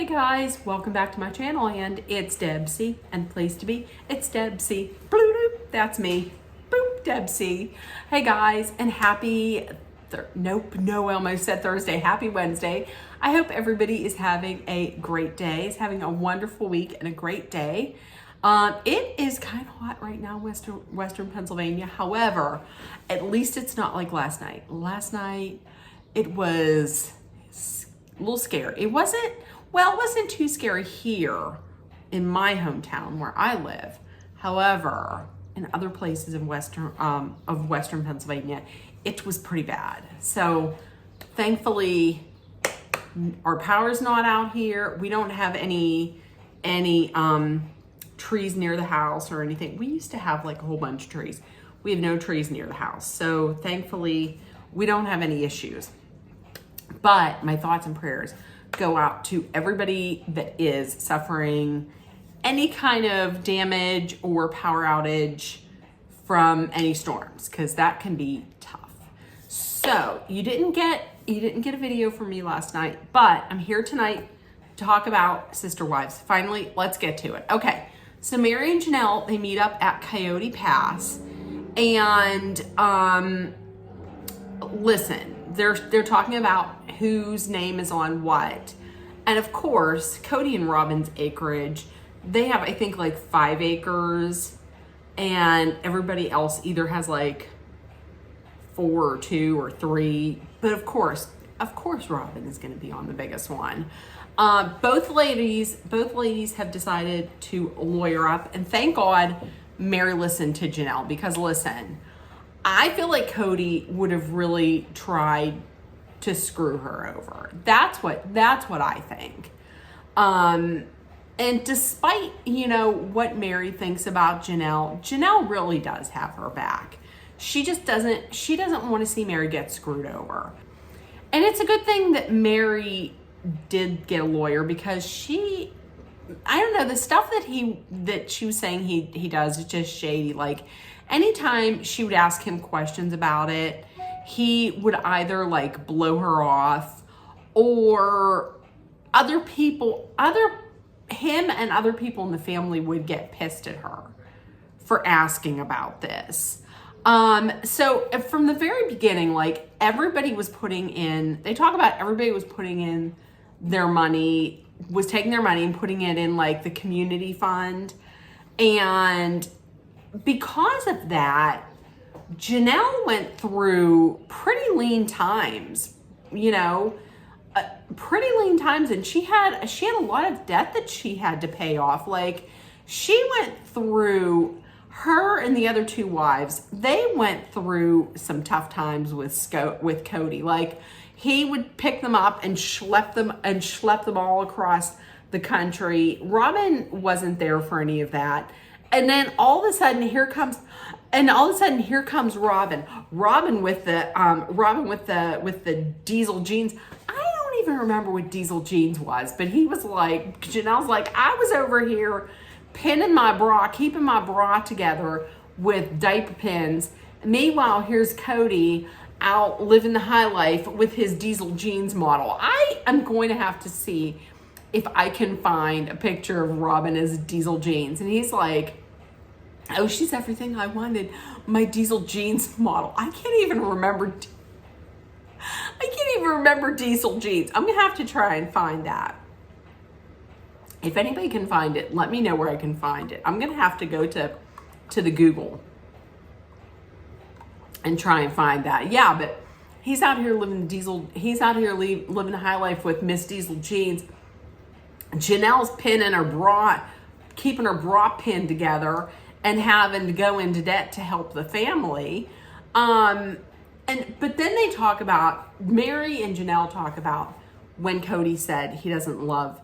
Hey guys, welcome back to my channel, and it's Debsy, and place to be, it's Debsy. Bloop, that's me. Boop, Debsy. Hey guys, and happy, I almost said Thursday. Happy Wednesday. I hope everybody is having a great day, is having a wonderful week and a great day. It is kind of hot right now, Western Pennsylvania. However, at least it's not like last night. Last night, it was a little scary. It wasn't too scary here in my hometown where I live. However, in other places in Western Pennsylvania, it was pretty bad. So thankfully, our power's not out here. We don't have any trees near the house or anything. We used to have like a whole bunch of trees. We have no trees near the house. So thankfully, we don't have any issues. But my thoughts and prayers go out to everybody that is suffering any kind of damage or power outage from any storms, because that can be tough. So you didn't get a video from me last night, but I'm here tonight to talk about sister wives. Finally, let's get to it. Okay, so Mary and Janelle, they meet up at Coyote Pass, and listen, they're talking about whose name is on what. And of course, Cody and Robin's acreage, they have, I think, like 5 acres, and everybody else either has like 4 or 2 or 3. But of course, Robin is going to be on the biggest one. Both ladies have decided to lawyer up, and thank God Mary listened to Janelle, because listen, I feel like Cody would have really tried to screw her over. That's what I think. And despite, what Mary thinks about Janelle really does have her back. She doesn't want to see Mary get screwed over. And it's a good thing that Mary did get a lawyer, because I don't know, the stuff that she was saying he does is just shady. Like, anytime she would ask him questions about it, he would either like blow her off, or him and other people in the family would get pissed at her for asking about this. So from the very beginning, like, everybody was putting in their money, was taking their money and putting it in like the community fund. And because of that, Janelle went through pretty lean times, and she had a lot of debt that she had to pay off. Like, she went through, her and the other 2 wives, they went through some tough times with Cody. Like, he would pick them up and schlepp them all across the country. Robin wasn't there for any of that. And then all of a sudden here comes Robin. Robin with the diesel jeans. I don't even remember what diesel jeans was, but he was like, Janelle's like, I was over here pinning my bra, keeping my bra together with diaper pins. Meanwhile, here's Cody out living the high life with his diesel jeans model. I am going to have to see if I can find a picture of Robin as diesel jeans. And he's like, oh, she's everything I wanted. My diesel jeans model. I can't even remember diesel jeans. I'm going to have to try and find that. If anybody can find it, let me know where I can find it. I'm going to have to go to the Google and try and find that. Yeah, but he's out here living living the high life with Miss Diesel Jeans. Janelle's pinning her bra, keeping her bra pinned together, and having to go into debt to help the family. But then Mary and Janelle talk about when Cody said he didn't love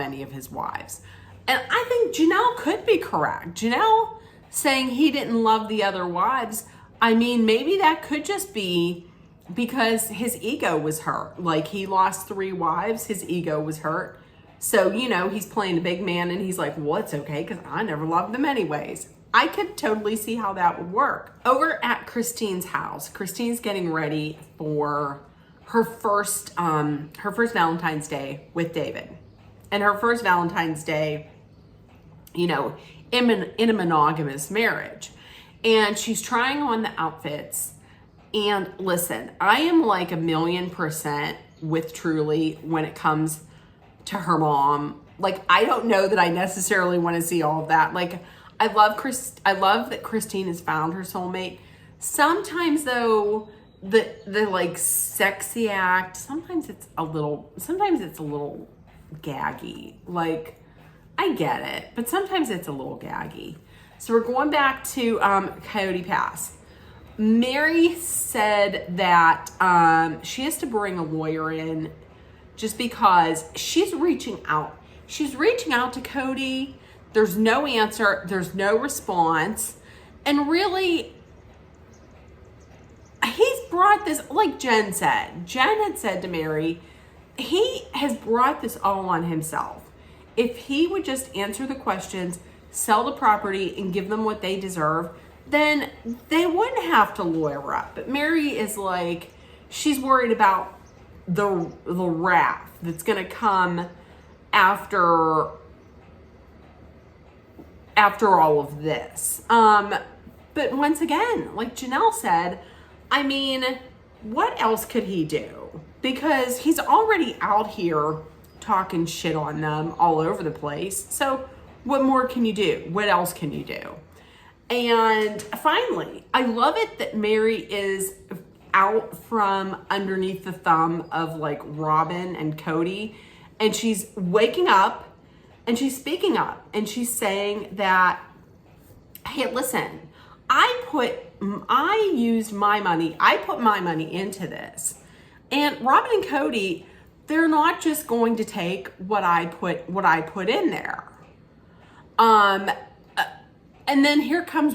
any of his wives. And I think Janelle could be correct. Janelle saying he didn't love the other wives, I mean, maybe that could just be because his ego was hurt. Like, he lost 3 wives, his ego was hurt. So, he's playing a big man, and he's like, well, it's okay, because I never loved them anyways. I could totally see how that would work. Over at Christine's house, Christine's getting ready for her first Valentine's Day with David, and her first Valentine's Day, you know, in a monogamous marriage, and she's trying on the outfits. And listen, I am like 1,000,000% with Truly when it comes to her mom. Like, I don't know that I necessarily want to see all of that. Like, I love that Christine has found her soulmate. Sometimes though, the like sexy act, sometimes it's a little gaggy. Like, I get it, but sometimes it's a little gaggy. So we're going back to Coyote Pass. Mary said that she has to bring a lawyer in just because she's reaching out. She's reaching out to Cody. There's no answer. There's no response. And really, he's brought this, like Jen said. Jen had said to Mary, he has brought this all on himself. If he would just answer the questions, sell the property, and give them what they deserve, then they wouldn't have to lawyer up. But Mary is like, she's worried about the wrath that's going to come after all of this. But once again, like Janelle said, I mean, what else could he do? Because he's already out here talking shit on them all over the place. So what more can you do? What else can you do? And finally, I love it that Mary is out from underneath the thumb of like Robin and Cody, and she's waking up and she's speaking up and she's saying that, hey, listen, I used my money, I put my money into this, and Robin and Cody, they're not just going to take what I put in there. And then here comes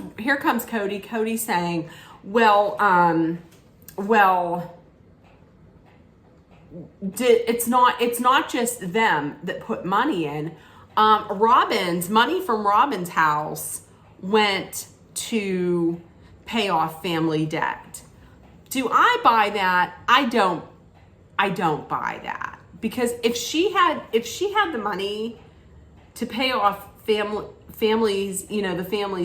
Cody. Cody saying, it's not just them that put money in. Money from Robin's house went to pay off family debt. Do I buy that? I don't buy that, because if she had the money to pay off family's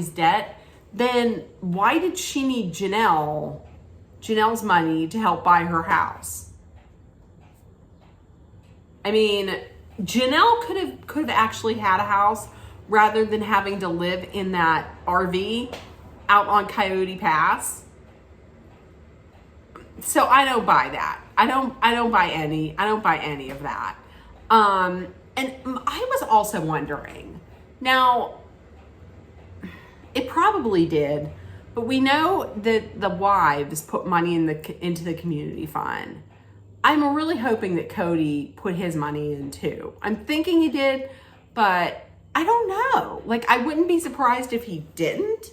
debt, then why did she need Janelle's money to help buy her house? I mean, Janelle could have actually had a house rather than having to live in that RV out on Coyote Pass. So I don't buy that. I don't buy any of that. And I was also wondering, now, it probably did, but we know that the wives put money into the community fund. I'm really hoping that Cody put his money in too. I'm thinking he did, but I don't know. Like, I wouldn't be surprised if he didn't,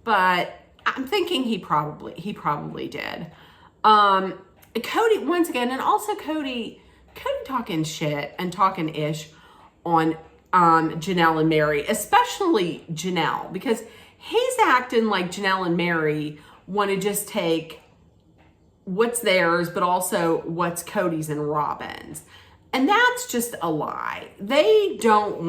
but I'm thinking he probably did. Cody, once again, and also Cody talking shit and talking ish on Janelle and Mary, especially Janelle, because he's acting like Janelle and Mary want to just take what's theirs, but also what's Cody's and Robin's. And that's just a lie. They just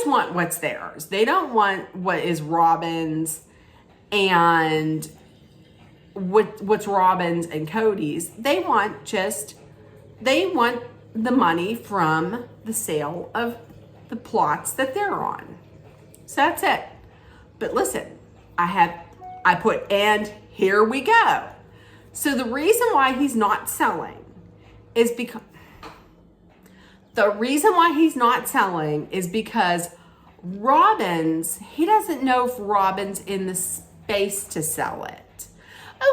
want what's theirs. They don't want what is Robin's and what's Robin's and Cody's. They want the money from the sale of the plots that they're on. So that's it. But listen, and here we go. So the reason why he's not selling is because he doesn't know if Robin's in the space to sell it.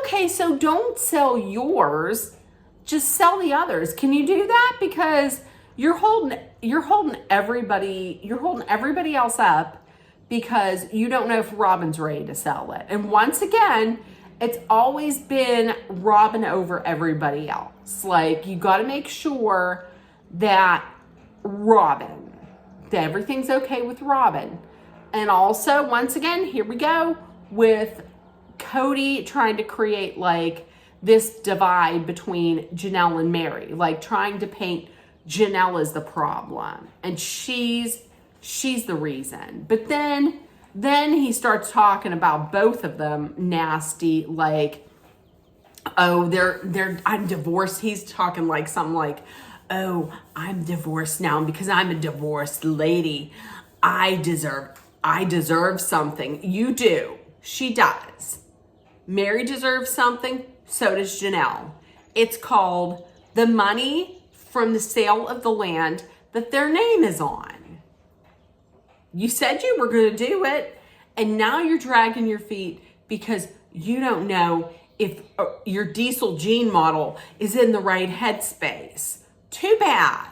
Okay, so don't sell yours, just sell the others. Can you do that? Because you're holding everybody else up because you don't know if Robin's ready to sell it. And once again, it's always been Robin over everybody else. Like, you got to make sure that everything's okay with Robin And also, once again, here we go with Cody trying to create like this divide between Janelle and Mary, like trying to paint Janelle as the problem, and she's the reason. But then he starts talking about both of them nasty, like, oh, I'm divorced. He's talking like something like, oh, I'm divorced now because I'm a divorced lady. I deserve something. You do. She does. Mary deserves something. So does Janelle. It's called the money from the sale of the land that their name is on. You said you were going to do it, and now you're dragging your feet because you don't know if your diesel gene model is in the right headspace. Too bad.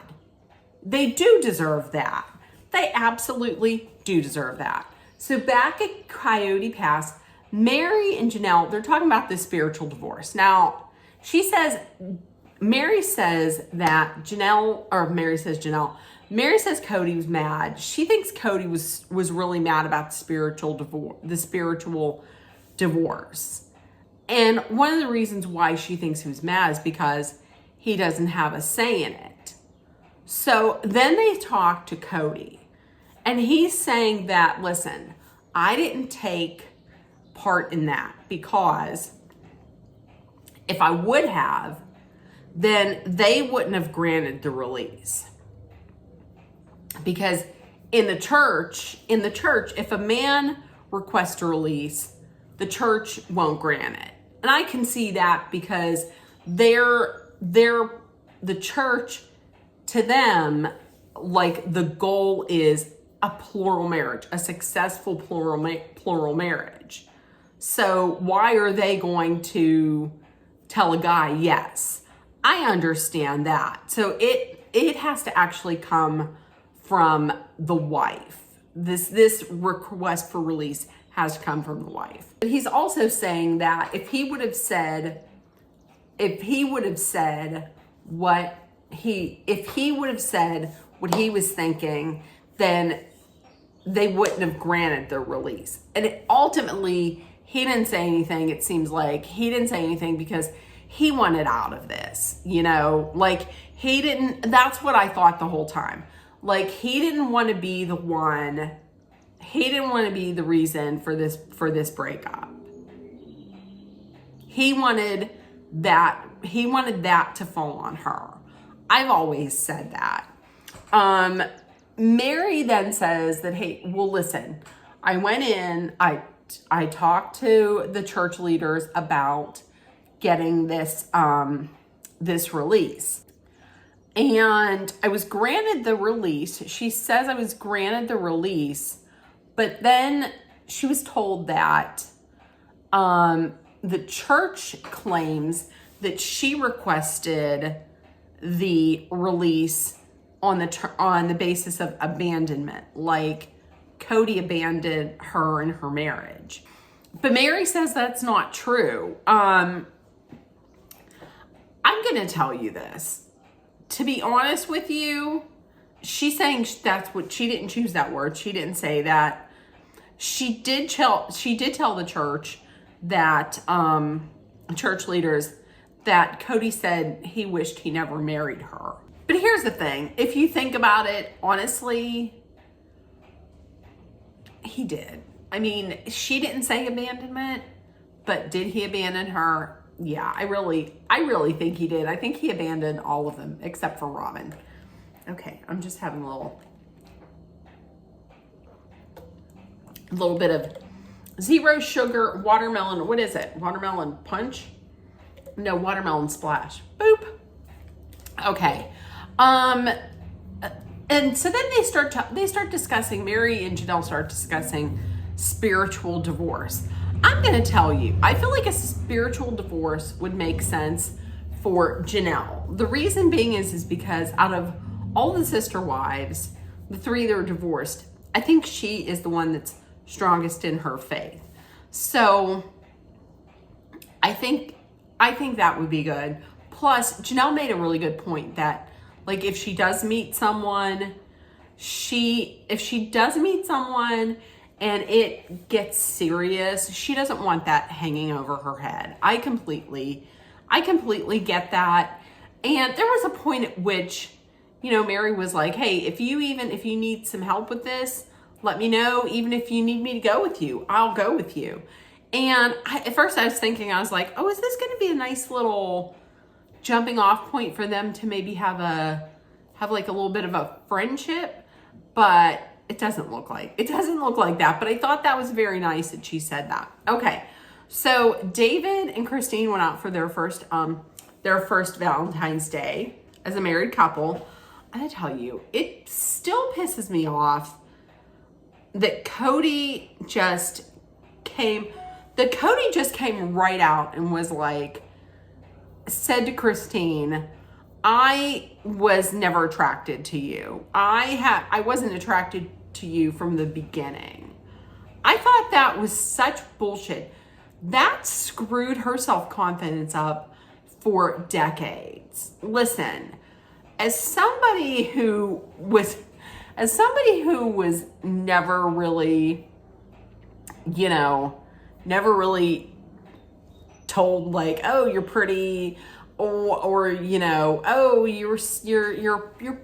They do deserve that. They absolutely do deserve that. So back at Coyote Pass, Mary and Janelle, they're talking about this spiritual divorce. Now, Mary says Cody was mad. She thinks Cody was really mad about the spiritual divorce. And one of the reasons why she thinks he was mad is because he doesn't have a say in it. So then they talk to Cody, and he's saying that, listen, I didn't take part in that because if I would have, then they wouldn't have granted the release. Because in the church, if a man requests a release, the church won't grant it. And I can see that because the church, to them, like, the goal is a plural marriage, a successful plural marriage. So why are they going to tell a guy yes? I understand that. So it has to actually come from the wife. This request for release has to come from the wife. But he's also saying that if he would have said what he was thinking, then they wouldn't have granted their release. And ultimately, he didn't say anything. It seems like he didn't say anything because he wanted out of this, like he didn't, that's what I thought the whole time. Like, he didn't want to be the one, he didn't want to be the reason for this breakup. He wanted that to fall on her. I've always said that. Mary then says that, hey, well, listen, I went in, I talked to the church leaders about getting this release. And I was granted the release. She says I was granted the release, but then she was told that the church claims that she requested the release on the basis of abandonment, like Cody abandoned her in her marriage. But Mary says that's not true. I'm going to tell you this. To be honest with you, she's saying that's what, she didn't choose that word. She didn't say that. She did tell the church that, church leaders, that Cody said he wished he never married her. But here's the thing. If you think about it, honestly, he did. I mean, she didn't say abandonment, but did he abandon her? Yeah, I really think he did. I think he abandoned all of them except for Robin. Okay, I'm just having a little bit of zero sugar watermelon. What is it? Watermelon punch? No, watermelon splash. Boop. Okay. And so then they start discussing, Mary and Janelle start discussing spiritual divorce. I'm going to tell you, I feel like a spiritual divorce would make sense for Janelle. The reason being is because out of all the sister wives, the three that are divorced, I think she is the one that's strongest in her faith. So I think that would be good. Plus, Janelle made a really good point that, like, if she does meet someone and it gets serious, she doesn't want that hanging over her head. I completely get that. And there was a point at which, Mary was like, hey, if you need some help with this, let me know. Even if you need me to go with you, I'll go with you. And at first I was thinking, I was like, oh, is this going to be a nice little jumping off point for them to maybe have like a little bit of a friendship? But it doesn't look like that. But I thought that was very nice that she said that. Okay. So David and Christine went out for their first Valentine's Day as a married couple. I tell you, it still pisses me off that Cody just came right out and was like, said to Christine, I was never attracted to you. I wasn't attracted to you from the beginning. I thought that was such bullshit. That screwed her self-confidence up for decades. Listen, as somebody who was never really, never really told like, oh, you're pretty, or oh, you're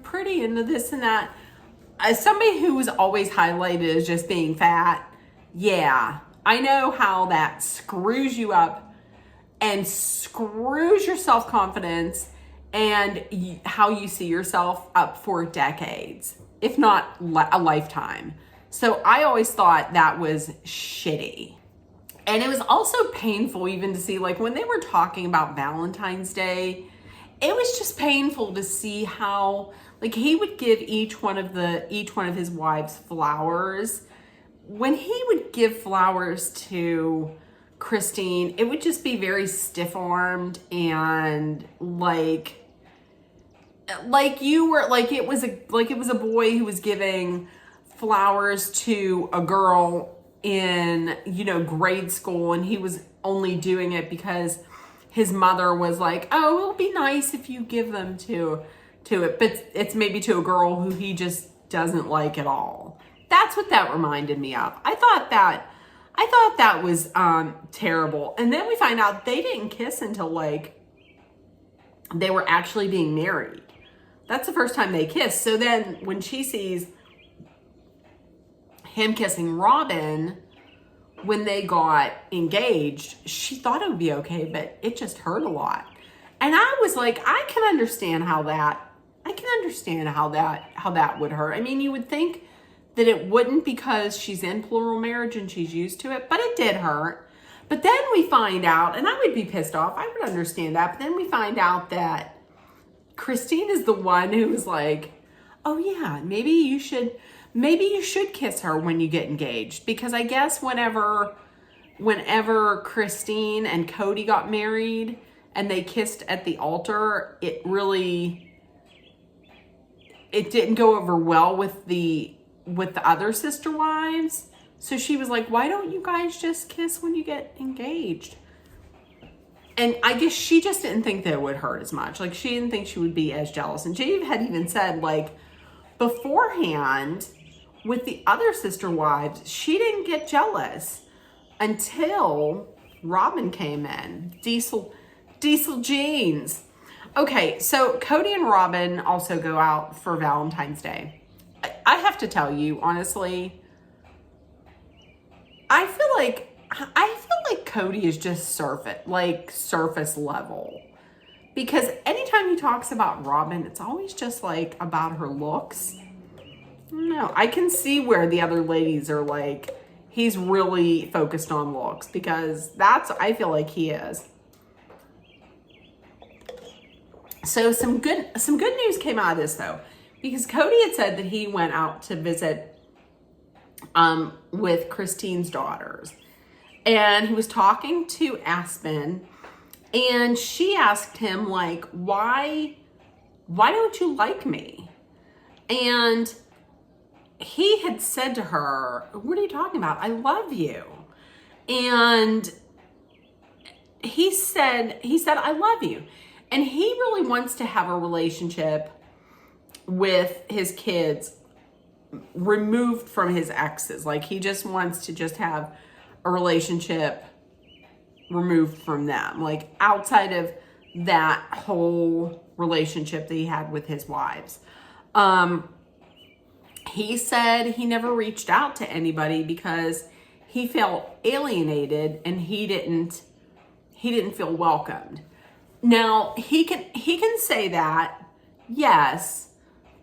pretty and this and that. As somebody who was always highlighted as just being fat, yeah, I know how that screws you up and screws your self-confidence and how you see yourself up for decades, if not a lifetime. So I always thought that was shitty. And it was also painful even to see, like, when they were talking about Valentine's Day, it was just painful to see how, like, he would give each one of his wives flowers. When he would give flowers to Christine, it would just be very stiff-armed and like it was a boy who was giving flowers to a girl in, grade school, and he was only doing it because his mother was like, oh, it'll be nice if you give them to it, but it's maybe to a girl who he just doesn't like at all. That's what that reminded me of. I thought that was terrible. And then we find out they didn't kiss until like they were actually being married. That's the first time they kissed. So then when she sees him kissing Robin when they got engaged, she thought it would be okay, but it just hurt a lot. And I was like, I can understand how that would hurt. I mean, you would think that it wouldn't because she's in plural marriage and she's used to it, but it did hurt. But then we find out, and I would be pissed off, I would understand that, but then we find out that Christine is the one who was like, oh yeah, maybe you should kiss her when you get engaged. Because I guess whenever Christine and Cody got married and they kissed at the altar, it didn't go over well with the other sister wives. So she was like, why don't you guys just kiss when you get engaged? And I guess she just didn't think that it would hurt as much. Like, she didn't think she would be as jealous. And she had even said, like, beforehand with the other sister wives, she didn't get jealous until Robin came in. Diesel jeans. Okay, so Cody and Robin also go out for Valentine's Day. I have to tell you, honestly, I feel like Cody is just surface level. Because anytime he talks about Robin, it's always just like about her looks. No, I can see where the other ladies are like, he's really focused on looks, because I feel like he is. So some good news came out of this though, because Cody had said that he went out to visit with Christine's daughters, and he was talking to Aspen, and she asked him like, why don't you like me? And he had said to her, what are you talking about? I love you. And he said, I love you. And he really wants to have a relationship with his kids removed from his exes. Like, he just wants to just have a relationship removed from them, like outside of that whole relationship that he had with his wives. He said he never reached out to anybody because he felt alienated and he didn't feel welcomed. Now, he can say that, yes,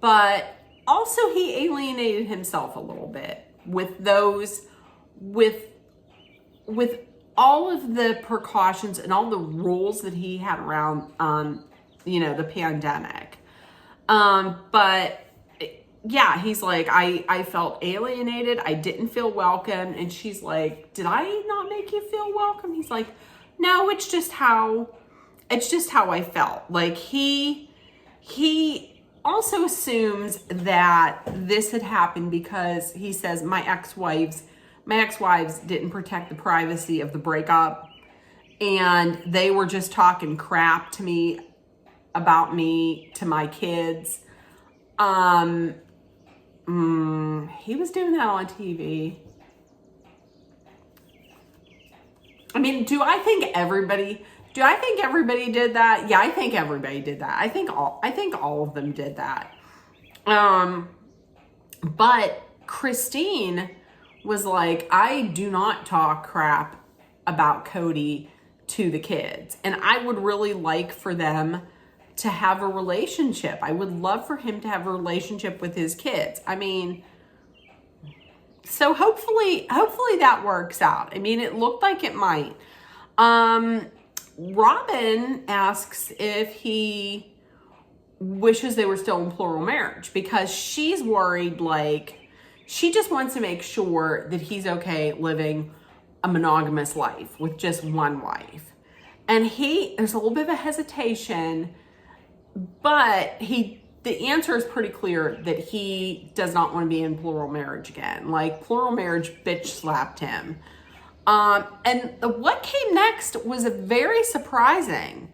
but also he alienated himself a little bit with all of the precautions and all the rules that he had around, the pandemic. But yeah, he's like, I felt alienated. I didn't feel welcome. And she's like, did I not make you feel welcome? He's like, no, it's just how I felt. Like, he also assumes that this had happened because he says my ex-wives didn't protect the privacy of the breakup, and they were just talking crap to me about me to my kids. He was doing that on TV. I mean, do I think everybody did that? Yeah, I think everybody did that. I think all of them did that. But Christine was like, I do not talk crap about Cody to the kids. And I would really like for them to have a relationship. I would love for him to have a relationship with his kids. I mean, so hopefully that works out. I mean, it looked like it might. Robin asks if he wishes they were still in plural marriage because she's worried, like, she just wants to make sure that he's okay living a monogamous life with just one wife. And there's a little bit of a hesitation, but the answer is pretty clear that he does not want to be in plural marriage again. Like, plural marriage bitch slapped him. And what came next was very surprising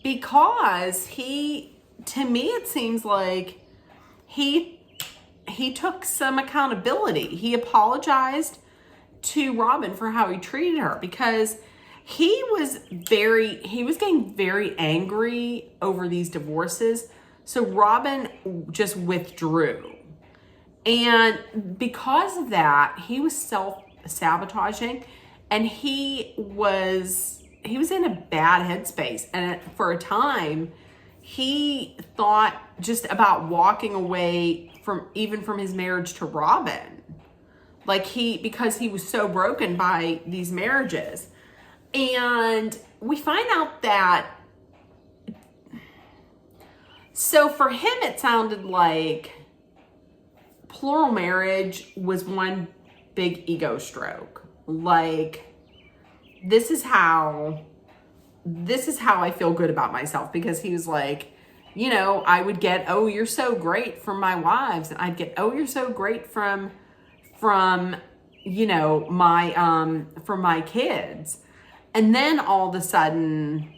because to me, it seems like he took some accountability. He apologized to Robin for how he treated her because he was getting very angry over these divorces. So Robin just withdrew. And because of that, he was self-sabotaging and he was in a bad headspace. And for a time, he thought just about walking away from his marriage to Robin. Like, because he was so broken by these marriages. And we find out that, so for him, it sounded like plural marriage was one big ego stroke. Like, this is how I feel good about myself, because he was like, I would get, oh, you're so great from my wives. And I'd get, oh, you're so great from my kids. And then all of a sudden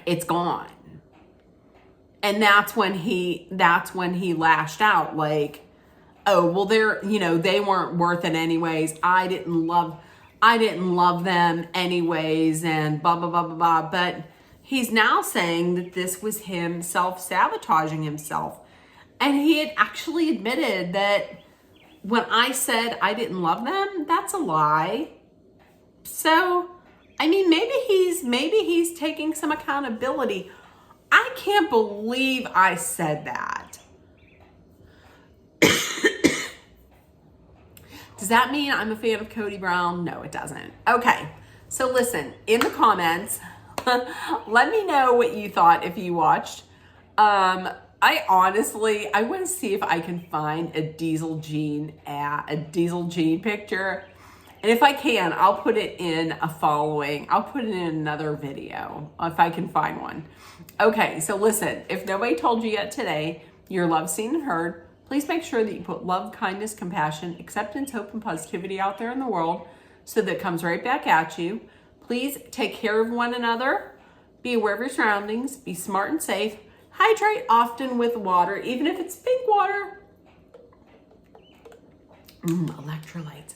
it's gone. And that's when he lashed out, like, oh, well, they weren't worth it anyways. I didn't love them anyways, and blah, blah, blah, blah, blah. But he's now saying that this was him self-sabotaging himself. And he had actually admitted that when I said I didn't love them, that's a lie. So, I mean, maybe he's taking some accountability. I can't believe I said that. Does that mean I'm a fan of Cody Brown? No, it doesn't. Okay, so listen, in the comments, let me know what you thought if you watched. I want to see if I can find a Diesel Jean picture. And if I can, I'll put it in another video if I can find one. Okay, so listen, if nobody told you yet today, you're loved, seen, and heard. Please make sure that you put love, kindness, compassion, acceptance, hope, and positivity out there in the world so that it comes right back at you. Please take care of one another. Be aware of your surroundings. Be smart and safe. Hydrate often with water, even if it's pink water. Electrolytes.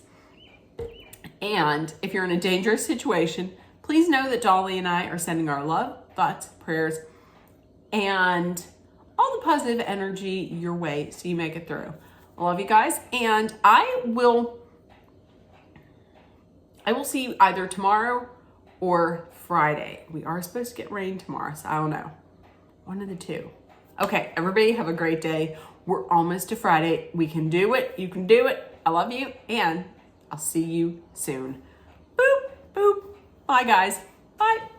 And if you're in a dangerous situation, please know that Dolly and I are sending our love, thoughts, prayers, and all the positive energy your way so you make it through. I love you guys, and I will see you either tomorrow or Friday. We are supposed to get rain tomorrow, so I don't know. One of the two. Okay, everybody have a great day. We're almost to Friday. We can do it. You can do it. I love you, and I'll see you soon. Boop, boop. Bye, guys. Bye.